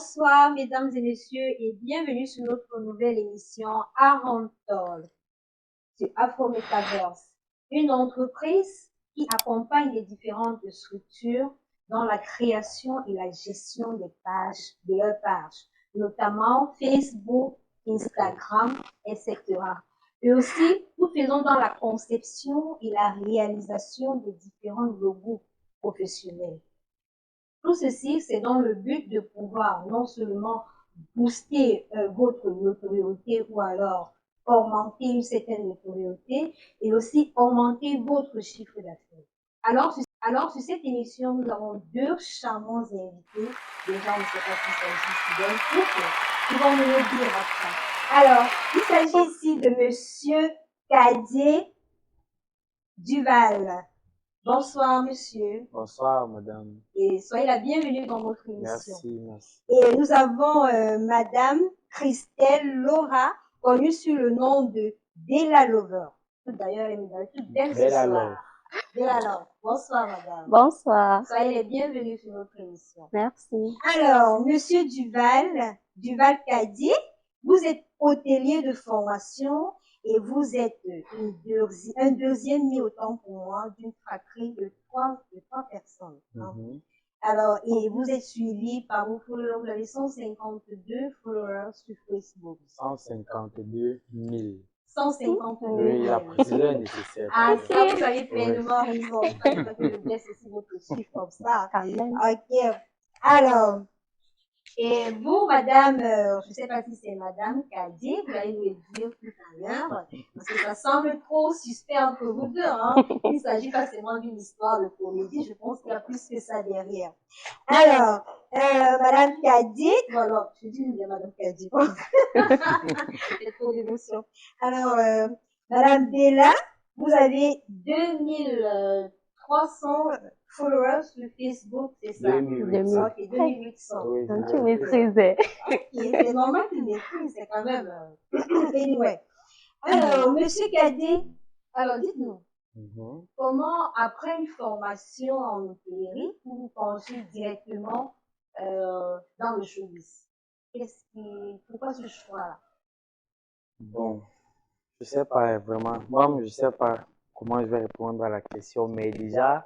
Bonsoir, mesdames et messieurs, et bienvenue sur notre nouvelle émission Aaron Talk sur Afro Metaverse, une entreprise qui accompagne les différentes structures dans la création et la gestion des pages, de leurs pages, notamment Facebook, Instagram, etc. Et aussi, nous faisons dans la conception et la réalisation des différents logos professionnels. Tout ceci, c'est dans le but de pouvoir non seulement booster votre notoriété ou alors augmenter une certaine notoriété et aussi augmenter votre chiffre d'affaires. Alors, sur cette émission, nous avons deux charmants invités. Déjà, on ne sait pas s'il s'agit d'un couple. Ils vont nous le dire après. Alors, il s'agit ici de Monsieur Kadié Duval. Bonsoir, monsieur. Bonsoir, madame. Et soyez la bienvenue dans notre émission. Merci. Et nous avons madame Christelle Laura, connue sous le nom de Della Lover. D'ailleurs, elle est toute belle ce soir. Della Lover. Bonsoir, madame. Bonsoir. Soyez les bienvenus sur notre émission. Merci. Alors, monsieur Duval Kadié, vous êtes hôtelier de formation et vous êtes un deuxième mis autant pour moi d'une fratrie de trois personnes. Alors, et vous êtes suivi par vos followers, vous avez 152 followers sur Facebook. 152 000. 152 000. Oui, la précision est nécessaire. Ah, ça, vous avez pleinement raison. Il faut que je laisse aussi votre chiffre comme ça. Quand même. Ok. Alors, et vous, madame, je ne sais pas si c'est madame Kadi, vous allez nous le dire tout à l'heure, parce que ça semble trop suspect entre vous deux, hein. Il ne s'agit pas seulement d'une histoire de comédie, je pense qu'il y a plus que ça derrière. Alors, madame Kadi, voilà, je dis bien madame Kadi, j'ai trop d'émotion. Alors, madame Della, vous avez 2300 followers sur Facebook, c'est ça? 2800. Ok, 2800. Oui, Donc, tu maîtrisais. Ok, c'est normal que tu maîtrises, c'est quand même. Anyway. Alors, monsieur Kadé, alors dites-nous, comment, après une formation en hôtellerie, vous vous penchez directement dans le showbiz? Pourquoi ce choix-là? Bon, je sais pas vraiment. Moi, je sais pas comment je vais répondre à la question, mais déjà,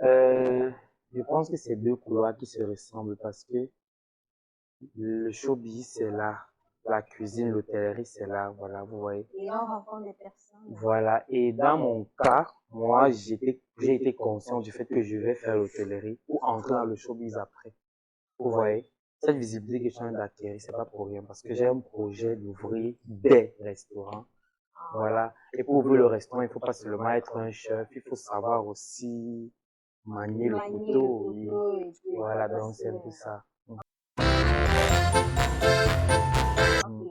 je pense que c'est deux couloirs qui se ressemblent parce que le showbiz, c'est là. La cuisine, l'hôtellerie, c'est là. Voilà, vous voyez. Et là, on rencontre des personnes. Voilà. Et dans mon cas, moi, j'ai été conscient du fait que je vais faire l'hôtellerie ou entrer dans le showbiz après. Vous voyez. Cette visibilité que je suis en train d'acquérir, c'est pas pour rien parce que j'ai un projet d'ouvrir des restaurants. Voilà. Et pour ouvrir le restaurant, il faut pas seulement être un chef, il faut savoir aussi manier le couteau. Oui. Voilà, donc c'est un peu ça.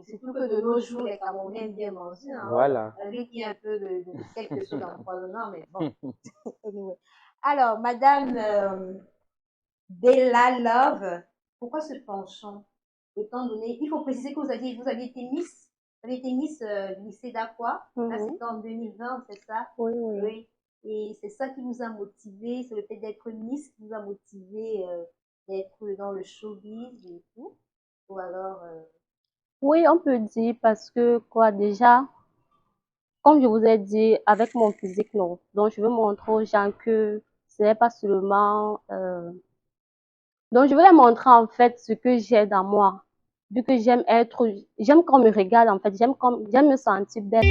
Surtout que de nos jours, les Camerounais aiment bien manger. Hein. Voilà. Malgré qu'il y a un peu de quelque chose d'empoisonnant, mais bon. Anyway. Alors, madame Della Love, pourquoi ce penchant? Étant donné, il faut préciser que vous aviez été Miss. Vous avez été Miss lycée d'Aqua. Là, c'était en 2020, c'est ça? Oui. Et c'est ça qui vous a motivé, c'est le fait d'être Miss qui vous a motivé d'être dans le showbiz et tout. Ou alors. Oui, on peut dire parce que, quoi, déjà, comme je vous ai dit, avec mon physique, non. Donc, je veux montrer aux gens que ce n'est pas seulement... Donc, je voulais montrer, en fait, ce que j'ai dans moi. Vu que j'aime qu'on me regarde, en fait. J'aime me sentir belle.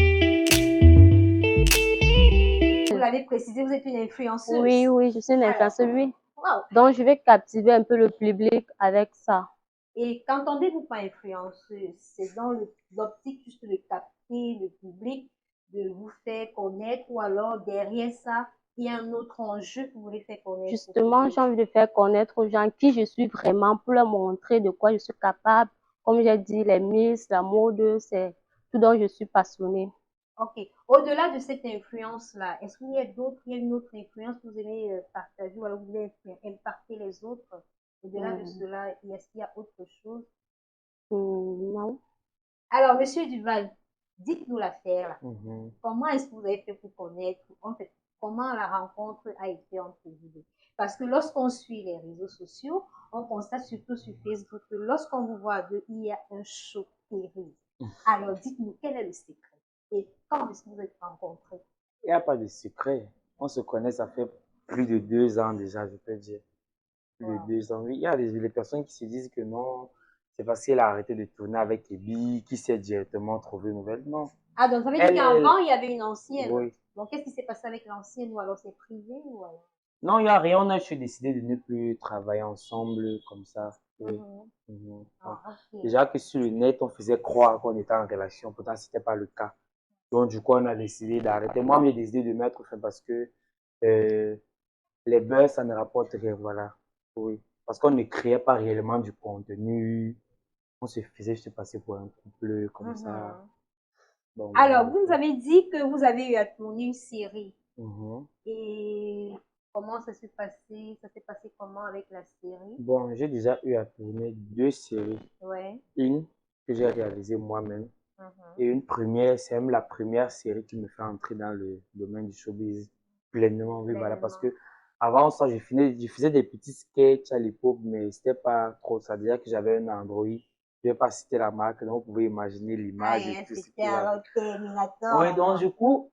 Vous l'avez précisé, vous êtes une influenceuse. Oui, je suis une influenceuse, oui. Wow. Donc, je vais captiver un peu le public avec ça. Et qu'entendez-vous par influenceuse? C'est dans l'optique juste de capter le public, de vous faire connaître, ou alors derrière ça, il y a un autre enjeu que vous voulez faire connaître? Justement, j'ai envie de faire connaître aux gens qui je suis vraiment pour leur montrer de quoi je suis capable. Comme j'ai dit, les miss, la mode, c'est tout dont je suis passionnée. Ok. Au-delà de cette influence-là, est-ce qu'il y a une autre influence que vous aimez partager ou alors vous voulez impacter les autres? Au-delà de cela, est-ce qu'il y a autre chose? Non. Alors, monsieur Duval, dites-nous l'affaire là. Comment est-ce que vous avez fait pour connaître, en fait, comment la rencontre a été entre vous deux. Parce que lorsqu'on suit les réseaux sociaux, on constate surtout sur Facebook que lorsqu'on vous voit deux, il y a un choc terrible. Alors, dites-nous, quel est le secret? Et quand est-ce que vous êtes rencontrés? Il n'y a pas de secret. On se connaît, ça fait plus de 2 ans déjà, je peux dire. Plus de Wow. 2 ans. Oui, il y a des personnes qui se disent que non, c'est parce qu'elle a arrêté de tourner avec Ebi, qui s'est directement trouvé une nouvelle. Non. Ah, donc ça veut dire Elle, qu'avant, il y avait une ancienne. oui. Donc, qu'est-ce qui s'est passé avec l'ancienne? Ou alors c'est privé ou alors? Non, il n'y a rien. On a juste décidé de ne plus travailler ensemble comme ça. Oui. Donc, Ah, ok. déjà que sur le net, on faisait croire qu'on était en relation. Pourtant, ce n'était pas le cas. Donc, du coup, on a décidé d'arrêter. Moi, j'ai décidé de mettre fin parce que euh, les buzz, ça ne rapporte rien. Voilà. Oui. Parce qu'on ne créait pas réellement du contenu. On se faisait juste passer pour un couple comme ça. Donc, Alors, voilà. vous nous avez dit que vous avez eu à tourner une série. Mhm. Et comment ça s'est passé? Ça s'est passé comment avec la série? Bon, j'ai déjà eu à tourner 2 séries. Ouais. Une que j'ai réalisée moi-même. Et Mhm. une première, c'est même la première série qui me fait entrer dans le domaine du showbiz pleinement. Oui, voilà, parce Pleinement. que avant ça, je faisais des petits sketchs à l'époque, mais c'était pas trop ça. Déjà que j'avais un Android, je vais pas citer la marque, donc vous pouvez imaginer l'image et Ouais, tout ce c'était qui va. alors Oui, donc Terminator. du coup,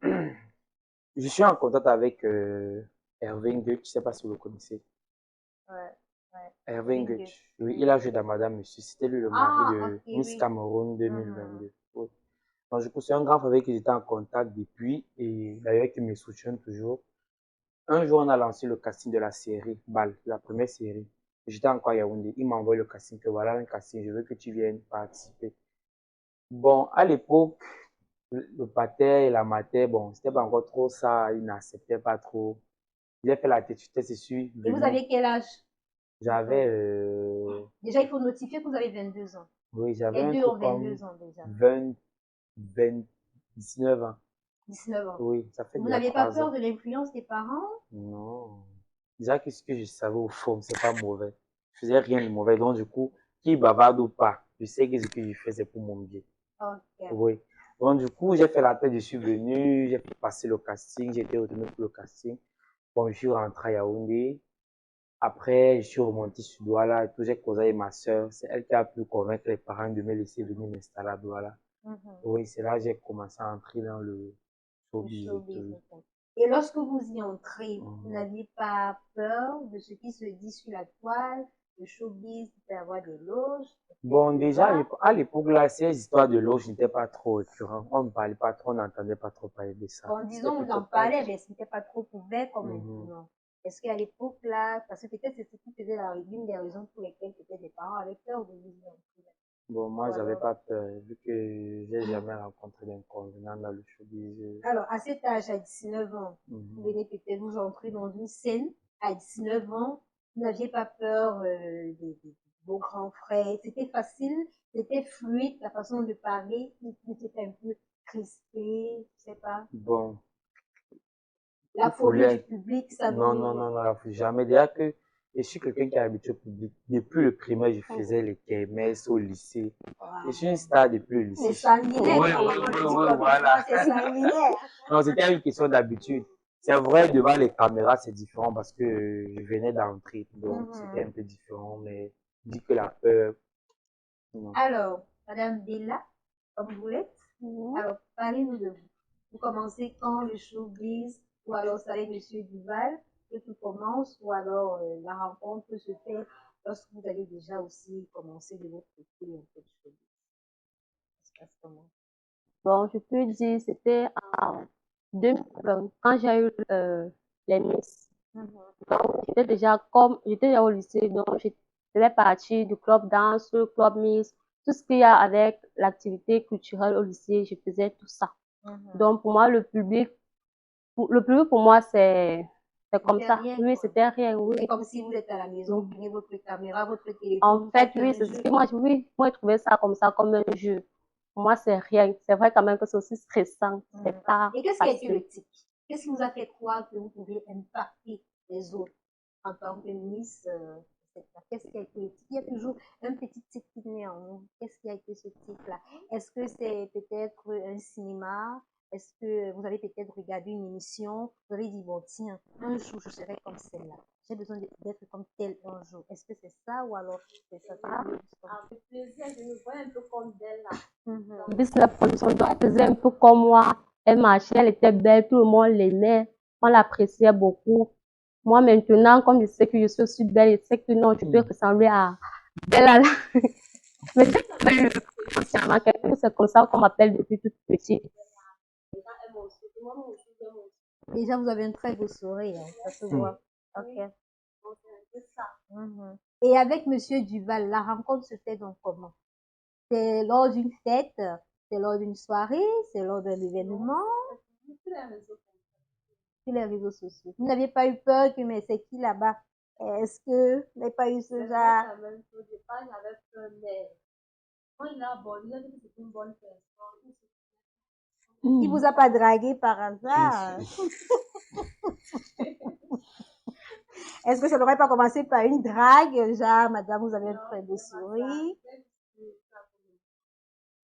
je suis en contact avec Hervé Nguetch, je sais pas si vous le connaissez. Ouais, ouais. Hervé Vingus. Nguetch, oui, il a joué dans Madame Monsieur, c'était lui le mari Ah, de ok, Miss oui. Cameroun Mhm. 2022. Oui. Donc, du coup, c'est un grand avec qui j'étais en contact depuis et d'ailleurs qui me soutient toujours. Un jour, on a lancé le casting de la série Bal, la première série. J'étais encore à Yaoundé. Il m'a envoyé le casting, que voilà un casting, je veux que tu viennes participer. Bon, à l'époque, le pater et la mater, bon, c'était pas encore trop ça, ils n'acceptaient pas trop. J'ai fait la tête, je suis Et vous venu. aviez quel âge? J'avais, Déjà, il faut notifier que vous avez 22 ans. oui, j'avais Les un deux truc ont comme 22 ans déjà. 20, 20, 19 ans. 19 ans. Oui, ça fait Vous déjà n'aviez pas 3 peur ans. de l'influence des parents? Non. Déjà que ce que je savais au fond, c'est pas mauvais. Je faisais rien de mauvais. Donc, du coup, qui bavarde ou pas, je sais que ce que je fais, c'est pour mon bien. Ok. Oui. Donc, du coup, j'ai fait la tête, je suis venu, j'ai passé le casting, j'ai été retenu pour le casting. Bon, je suis rentré à Yaoundé. Après, je suis remonté sur Douala et tout. J'ai causé avec ma soeur. C'est elle qui a pu convaincre les parents de me laisser venir m'installer à Douala. Mhm. Oui, c'est là que j'ai commencé à entrer dans le Le showbiz et showbiz. tout. Ok. Et lorsque vous y entrez, vous Mhm. n'aviez pas peur de ce qui se dit sur la toile, le showbiz, il peut y avoir des loges, Bon, déjà, etc. à l'époque, là, ces histoires de loge n'étaient pas trop récurrentes. On ne parlait pas trop, on n'entendait pas trop parler de ça. Bon, C'était disons, vous plutôt en calme. parlez, mais ce n'était pas trop ouvert comme Mhm. maintenant. Est-ce qu'à l'époque, là, parce que peut-être c'est ce qui faisait l'une des raisons pour lesquelles peut-être les parents avaient peur de vous y entrer. Bon, moi, Ou j'avais alors, pas peur, vu que j'ai jamais rencontré d'inconvénients dans le showbiz. alors, à cet âge, à 19 ans, vous Mhm. venez peut-être vous entrer dans une scène. À 19 ans, vous n'aviez pas peur de vos grands frères. C'était facile, c'était fluide, la façon de parler, c'était un peu crispé, je sais pas. Bon, La pour phobie du les... public, ça Non, vous... non, non, non, jamais. Déjà que je suis quelqu'un qui est habitué au public. Depuis le primaire, je Mhm. faisais les kermesses au lycée. Je suis une Wow. star depuis le C'est lycée. sanguinaire, Oui, comme oui, on oui, le dit oui, voilà. communément, c'est sanguinaire. Non, c'était une question d'habitude. C'est vrai, devant les caméras, c'est différent parce que je venais d'entrer, donc c'était un peu différent, mais je dis que la peur, non. Alors, Madame Bella, comme vous l'êtes, Mhm. alors parlez-nous de vous. Vous commencez quand le showbiz, ou alors c'est avec Monsieur Duval que tout commence, ou alors la rencontre peut se faire lorsque vous avez déjà aussi commencé de votre côté un peu de showbiz. Ça se passe comment? Bon, je peux dire, c'était en 2020, quand j'ai eu les Miss. Donc, j'étais déjà au lycée, donc je faisais partie du club danse, le club Miss, tout ce qu'il y a avec l'activité culturelle au lycée, je faisais tout ça. Donc, pour moi, le public pour moi, c'est comme C'était ça. rien, Oui, quoi. c'était rien, oui. C'est comme si vous êtes à la maison, vous Donc, prenez votre caméra, votre en téléphone, fait, faites oui, un jeu. oui, moi, je trouvais ça comme ça, comme un jeu. Pour moi, c'est rien. C'est vrai quand même que c'est aussi stressant. C'est pas Et qu'est-ce qui a été facile. le tic? Qu'est-ce qui vous a fait croire que vous pouvez impacter les autres en tant que Miss Qu'est-ce qui a été le tic? Il y a toujours un petit tic qui naît en nous. Qu'est-ce qui a été ce tic-là? Est-ce que c'est peut-être un cinéma? Est-ce que vous avez peut-être regardé une émission, vous avez dit, bon, tiens, un jour, je serai comme celle-là. J'ai besoin d'être comme tel un jour. Est-ce que c'est ça ou alors c'est ça? Avec plaisir, je me vois un peu comme Bella. Mhm. Business production, donc elle faisait un peu comme moi. Elle marchait, elle était belle, tout le monde l'aimait, on l'appréciait beaucoup. Moi maintenant, comme je sais que je suis aussi belle, je sais que non, tu peux ressembler à Bella là. Mais dès que j'avais eu consciemment que c'est comme ça qu'on m'appelle depuis toute petite. Déjà, vous avez un très beau sourire, ça se Hmm. voit. Ok. Mhm. Et avec Monsieur Duval, la rencontre se fait donc comment? C'est lors d'une fête, c'est lors d'une soirée, c'est lors d'un événement, sur les réseaux sociaux. Vous n'aviez pas eu peur que, mais c'est qui là-bas? Est-ce que vous n'avez pas eu ce genre? Il vous a pas dragué par hasard? Est-ce que ça n'aurait pas commencé par une drague? Genre, madame, vous avez un très beau sourire.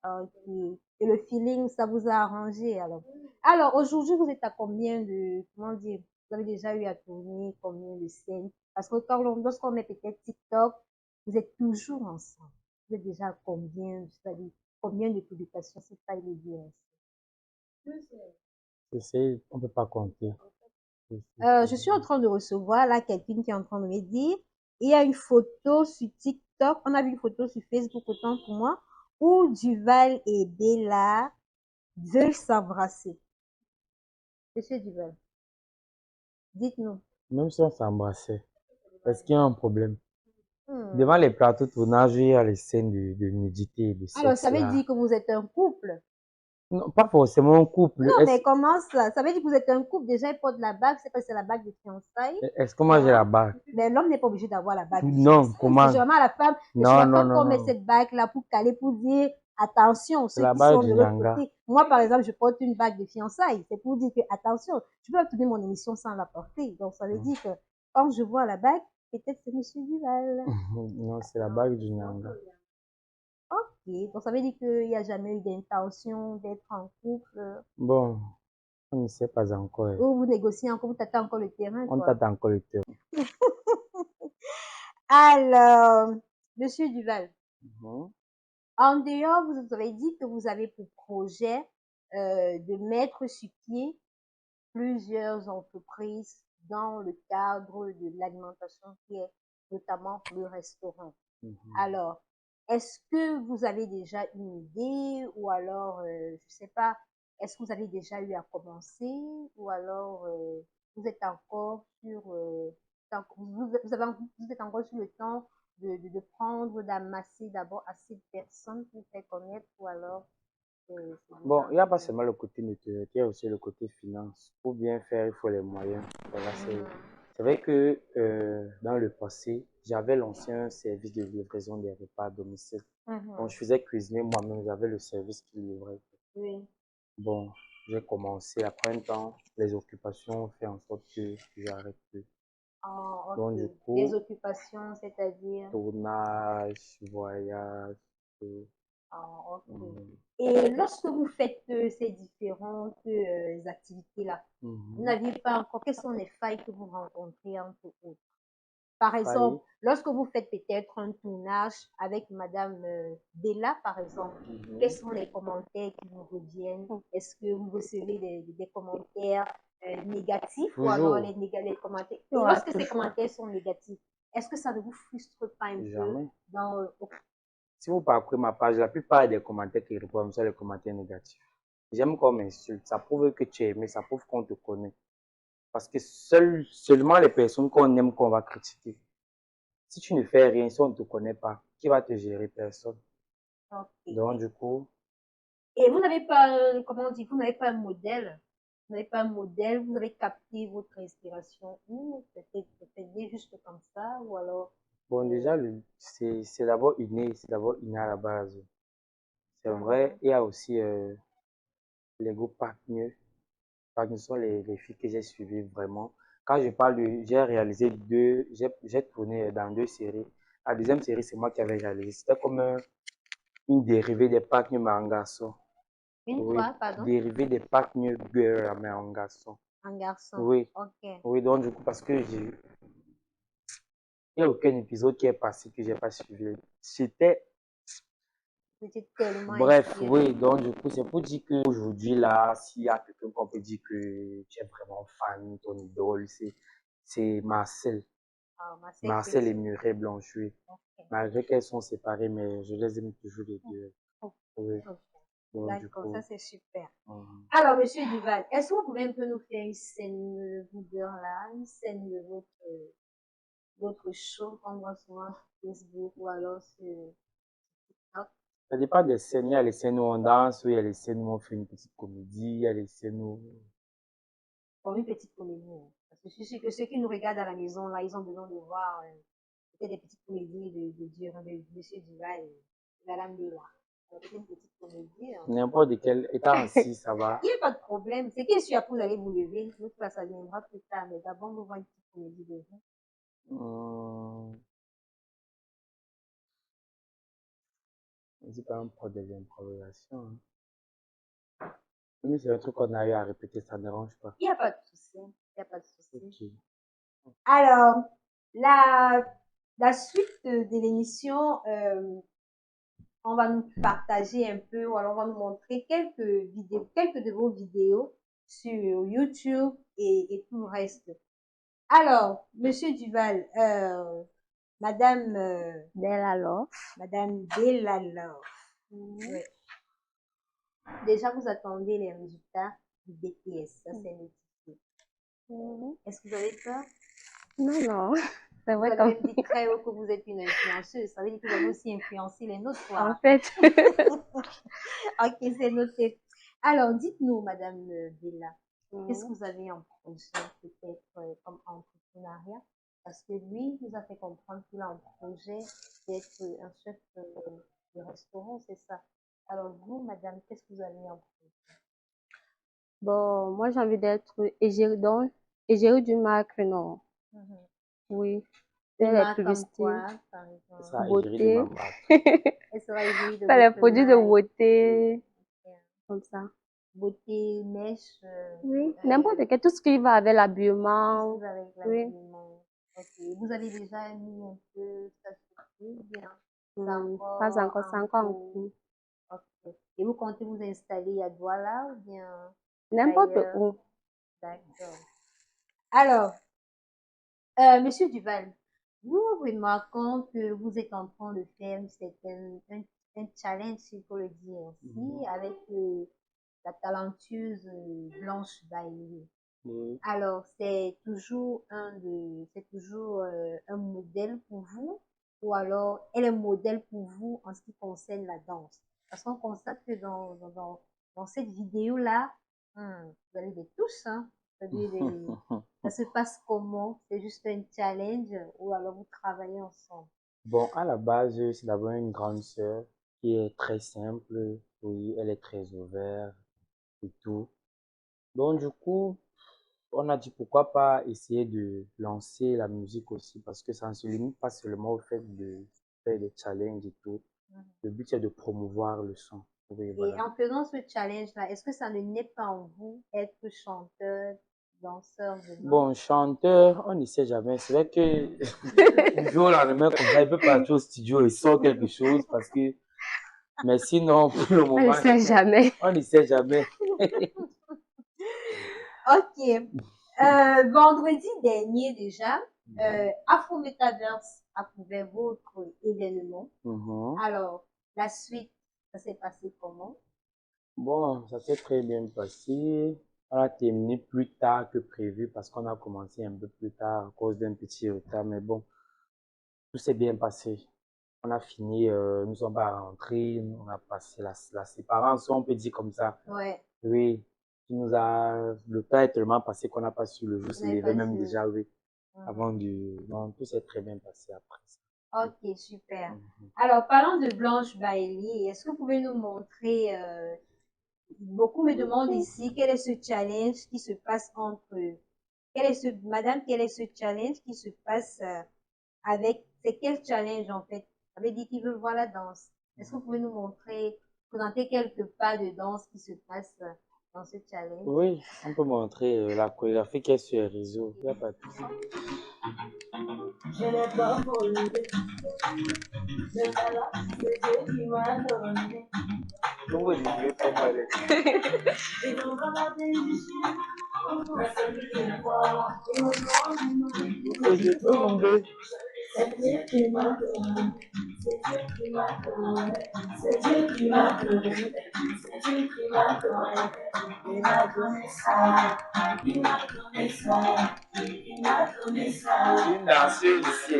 Ok. Et le feeling, ça vous a arrangé alors. Alors, aujourd'hui, vous êtes à combien de, comment dire, vous avez déjà eu à tourner combien de scènes? Parce que lorsqu'on met peut-être TikTok, vous êtes toujours ensemble. Vous êtes déjà à combien, c'est-à-dire combien de publications, c'est pas illégal. On ne peut pas compter. Je suis en train de recevoir là quelqu'un qui est en train de me dire, il y a une photo sur TikTok, on a vu une photo sur Facebook autant pour moi, où Duval et Bella veulent s'embrasser. Monsieur Duval, dites-nous. Même si on s'embrassait, est-ce qu'il y a un problème? Hmm. Devant les plateaux de tournage, il y a les scènes de nudité et de Alors, sexe ça veut là. dire que vous êtes un couple. Non, pas forcément un couple. Non, mais comment ça? Ça veut dire que vous êtes un couple. Déjà, il porte la bague, c'est parce que c'est la bague de fiançailles. Est-ce que moi j'ai la Hein? bague? Mais l'homme n'est pas obligé d'avoir la bague de Non, fiançailles. C'est comment? généralement la femme, c'est chez Non, la non, femme non, qu'on met non. cette bague-là pour caler, pour dire attention, C'est ceux la qui bague sont du de l'autre Nyanga. côté. Moi, par exemple, je porte une bague de fiançailles. C'est pour dire que attention, je peux pas tourner mon émission sans la porter. Donc, ça veut dire que quand je vois la bague, peut-être c'est Monsieur Duval. Non, c'est la bague du Nyanga. Ok, donc ça veut dire qu'il n'y a jamais eu d'intention d'être en couple. Bon, on ne sait pas encore. Ou vous négociez encore, vous tâtez encore le terrain, On quoi. tâte encore le terrain. Alors, Monsieur Duval, Mhm. en dehors, vous avez dit que vous avez pour projet de mettre sur pied plusieurs entreprises dans le cadre de l'alimentation qui est notamment le restaurant. Mhm. Alors, est-ce que vous avez déjà une idée ou alors, je sais pas, est-ce que vous avez déjà eu à commencer ou alors vous êtes encore sur, vous êtes encore sur le temps de prendre, d'amasser d'abord assez de personnes pour faire connaître ou alors Bon, il n'y a pas seulement le côté notoriété, il y a aussi le côté finance. Pour bien faire, il faut les moyens. Voilà, c'est vrai que dans le passé, j'avais l'ancien service de livraison des repas à domicile. Donc, je faisais cuisiner moi-même, j'avais le service qui livrait. Oui. Bon, j'ai commencé après un temps, les occupations ont fait en sorte que j'arrête plus. Ah, Donc, ok. du Des coup, occupations, c'est-à-dire. tournage, voyage, Ah, ok. hum, Et lorsque vous faites ces différentes activités-là, vous mhm. n'aviez pas encore, quelles sont les failles que vous rencontrez entre autres? Par Failli. exemple, lorsque vous faites peut-être un tournage avec Madame Bella, par exemple, quels sont les commentaires qui vous reviennent? Est-ce que vous recevez des commentaires négatifs ou alors Toujours, les commentaires? Et Ouais, lorsque ces toujours. commentaires sont négatifs, est-ce que ça ne vous frustre pas un peu jamais. dans, Si vous parcourez ma page, la plupart des commentaires qui répondent sont les commentaires négatifs. J'aime qu'on m'insulte. Ça prouve que tu es aimé, ça prouve qu'on te connaît. Parce que seulement les personnes qu'on aime qu'on va critiquer. Si tu ne fais rien, si on ne te connaît pas, qui va te gérer? Personne. ok. Donc, du coup, Et vous n'avez pas, comment on dit, vous n'avez pas un modèle. Vous n'avez pas un modèle, vous avez capté votre inspiration. Peut-être bien juste comme ça, ou alors. bon, euh, déjà, c'est d'abord inné, c'est d'abord inné à la base. C'est vrai, il y a aussi les groupes partners. Partners sont les filles que j'ai suivies vraiment. Quand je parle de, j'ai réalisé j'ai tourné dans deux séries. La deuxième série, c'est moi qui avais réalisé. C'était comme une dérivée des partners mais en garçon. Une Oui, quoi, pardon? dérivé des partner girl, mais en garçon. Un garçon. Oui, Ok. oui, donc du coup, parce que il n'y a aucun épisode qui est passé que j'ai pas suivi. J'étais, C'était tellement bref, inspiré. oui, donc du coup, c'est pour dire qu'aujourd'hui, là, s'il y a quelqu'un qu'on peut dire que tu es vraiment fan, ton idole, c'est Marcel. Ah, Marcel et Petit. Murray Blanche, oui. Ok. Malgré qu'elles sont séparées, mais je les aime toujours les deux. Ok. Oui, Ok. donc du D'accord, ça coup, c'est super. mhm. Alors, Monsieur Duval, est-ce que vous pouvez un peu nous faire une scène, vous deux là, une scène de votre show qu'on voit souvent sur Facebook ou alors sur TikTok? Ça dépend des scènes. Il y a les scènes où on danse, il y a les scènes où on fait une petite comédie, il y a les scènes où... Comme une petite comédie, hein. Parce que je suis sûre que ceux qui nous regardent à la maison, là, ils ont besoin de voir peut-être des petites comédies de Monsieur Duval et Madame Bella. Alors, peut-être une petite comédie, hein. N'importe quel état assis, ça va. Il n'y a pas de problème. C'est qu'il suit après, vous allez vous lever. L'autre fois, ça viendra plus tard. Mais d'abord, nous voyons une petite comédie de vous. Hum, c'est pas un pro des improvisations. Hein. Mais c'est un truc qu'on a eu à répéter, ça ne dérange pas. Il n'y a pas de souci. Il n'y a pas de souci. Ok. Alors, la, la suite de l'émission, on va nous partager un peu, ou alors on va nous montrer quelques vidéos, quelques de vos vidéos sur YouTube et tout le reste. Alors, Monsieur Duval, Madame, Dès alors. Madame Delalove. Oui. Déjà, vous attendez les résultats du BTS, ça c'est notifié. Est-ce que vous avez peur? Non, non, c'est Vous vrai avez comme même dit très haut que vous êtes une influenceuse. Ça veut dire que vous avez aussi influencé les nôtres, en quoi. fait. Ok, c'est noté. Alors, dites-nous, Madame Bella, qu'est-ce que vous avez en projet, peut-être, comme entrepreneuriat? Parce que lui nous a fait comprendre qu'il a un projet d'être un chef de restaurant, c'est ça. Alors, vous, Madame, qu'est-ce que vous avez en projet? Bon, moi j'ai envie d'être égérie donc égérie d'une marque, non. Mhm. Oui, Une faire les marque comme publicités, quoi, par C'est exemple? ça, égérie de ma beauté, marque. Elle sera égérie de faire les votre produits de marque. beauté, comme ça. Beauté, mèche, Oui, n'importe quel, tout ce qui va avec l'habillement. tout avec Oui, l'habillement. Ok. Vous avez déjà mis un peu ça sur pied, ou bien c'est pas encore encore, c'est en encore en cours? cours. Ok. Et vous comptez vous installer à Douala ou bien N'importe ailleurs? où. D'accord. Alors, Monsieur Duval, nous remarquons que vous êtes en train de faire un challenge, s'il faut le dire ainsi, Mhm. avec la talentueuse Blanche Bailey. Oui. Alors, c'est toujours un modèle pour vous, ou alors elle est modèle pour vous en ce qui concerne la danse. Parce qu'on constate que dans cette vidéo-là, vous avez des touches, hein. C'est-à-dire ça se passe comment? C'est juste un challenge ou alors vous travaillez ensemble? Bon, à la base, c'est d'abord une grande sœur qui est très simple. Oui, elle est très ouverte et tout. Donc, du coup, on a dit pourquoi pas essayer de lancer la musique aussi parce que ça ne se limite pas seulement au fait de faire des challenges et tout. Mhm. Le but c'est de promouvoir le son. Oui, Et voilà. en faisant ce challenge-là, est-ce que ça ne naît pas en vous être chanteur, danseur demain? Bon, chanteur, on ne sait jamais. C'est vrai que du jour au lendemain, comme ça, il peut partir au studio et sort quelque chose parce que, mais sinon, pour le On ne moment, sait jamais. on ne sait jamais. Ok. Vendredi dernier déjà, Afro Metaverse a couvert votre événement. Mhm. Alors, la suite, ça s'est passé comment? Bon, ça s'est très bien passé. On a terminé plus tard que prévu parce qu'on a commencé un peu plus tard à cause d'un petit retard. Mais bon, tout s'est bien passé. On a fini, nous sommes pas rentrés, on a passé la séparation, on peut dire comme ça. Ouais, Oui, le temps est tellement passé qu'on n'a pas su le jour vous se n'avez lever, pas même su. déjà, oui, Mhm. avant du, non, tout s'est très bien passé après ça. Ok, super. Mhm. Alors, parlant de Blanche Bailey, est-ce que vous pouvez nous montrer, beaucoup me demandent ici, quel est ce challenge qui se passe entre, madame, quel est ce challenge qui se passe c'est quel challenge en fait? Ça veut dire qu'ils veulent voir la danse. Est-ce que vous pouvez nous montrer présenter quelques pas de danse qui se passent dans ce challenge? Oui, on peut montrer la chorégraphie qui est sur les réseaux. Il n'y a pas de souci. Je n'ai pas volé, c'est pas là, c'est Dieu qui m'a donné. Donc, vous dites pas mal. Et donc, on va déchirer, on va se dire quoi, et on va c'est Dieu qui m'a donné, c'est Dieu qui m'a donné, c'est Dieu qui m'a donné, c'est Dieu qui m'a donné, il m'a donné ça, il m'a donné ça, il m'a donné ça. Une danseuse ici.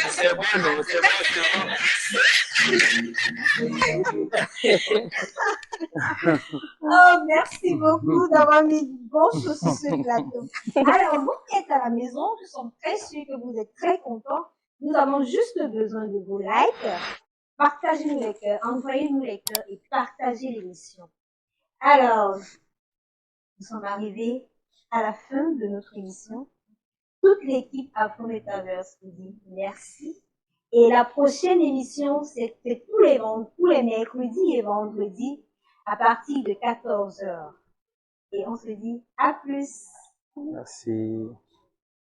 C'est bon, non, c'est bon, c'est bon. Oh, merci beaucoup d'avoir mis du bon chose sur ce plateau. Alors, vous qui êtes à la maison, nous sommes très sûrs que vous êtes très contents. Nous avons juste besoin de vos likes. Partagez-nous les cœurs, envoyez-nous les cœurs et partagez l'émission. Alors, nous sommes arrivés à la fin de notre émission. Toute l'équipe Afro Metaverse vous dit merci. Et la prochaine émission, c'est tous les mercredis et vendredis à partir de 14h. Et on se dit à plus. Merci.